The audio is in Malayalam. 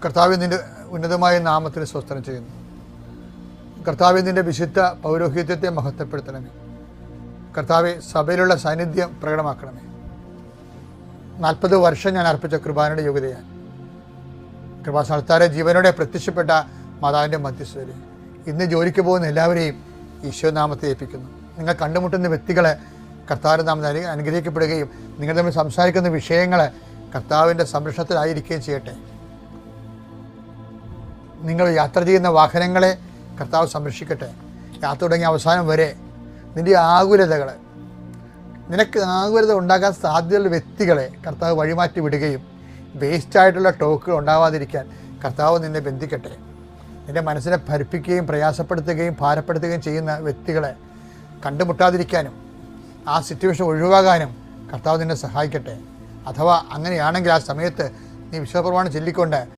കർത്താവേ, നിൻ്റെ ഉന്നതമായ നാമത്തിന് സ്തോത്രം ചെയ്യുന്നു. കർത്താവേ, നിൻ്റെ വിശുദ്ധ പൗരോഹിത്യത്തെ മഹത്വപ്പെടുത്തണമേ. കർത്താവെ, സഭയിലുള്ള സാന്നിധ്യം പ്രകടമാക്കണമേ. 40 വർഷം ഞാൻ അർപ്പിച്ച കൃപാനയുടെ യോഗ്യതയാണ്. കൃപാസ്ഥാനത്താരെ ജീവനോടെ പ്രത്യക്ഷപ്പെട്ട മാതാവിൻ്റെ മധ്യസ്ഥതയിൽ ഇന്ന് ജോലിക്ക് പോകുന്ന എല്ലാവരെയും ഈശോനാമത്തെ ഏൽപ്പിക്കുന്നു. നിങ്ങൾ കണ്ടുമുട്ടുന്ന വ്യക്തികളെ കർത്താവിൻ്റെ നാമത്തിൽ അനുഗ്രഹിക്കപ്പെടുകയും നിങ്ങൾ തമ്മിൽ സംസാരിക്കുന്ന വിഷയങ്ങൾ കർത്താവിൻ്റെ സംരക്ഷണത്തിലായിരിക്കുകയും ചെയ്യട്ടെ. നിങ്ങൾ യാത്ര ചെയ്യുന്ന വാഹനങ്ങളെ കർത്താവ് സംരക്ഷിക്കട്ടെ. യാത്ര തുടങ്ങിയ അവസാനം വരെ നിൻ്റെ ആകുലതകൾ, നിനക്ക് ആകുലത ഉണ്ടാകാൻ സാധ്യതയുള്ള വ്യക്തികളെ കർത്താവ് വഴിമാറ്റി വിടുകയും വേസ്റ്റായിട്ടുള്ള ടോക്കുകൾ ഉണ്ടാവാതിരിക്കാൻ കർത്താവ് നിന്നെ ബന്ധിക്കട്ടെ. നിൻ്റെ മനസ്സിനെ ഭരിപ്പിക്കുകയും പ്രയാസപ്പെടുത്തുകയും ഭാരപ്പെടുത്തുകയും ചെയ്യുന്ന വ്യക്തികളെ കണ്ടുമുട്ടാതിരിക്കാനും ആ സിറ്റുവേഷൻ ഒഴിവാകാനും കർത്താവ് നിന്നെ സഹായിക്കട്ടെ. അഥവാ അങ്ങനെയാണെങ്കിൽ ആ സമയത്ത് നീ വിശ്വപ്രമാണം ചൊല്ലിക്കൊണ്ട്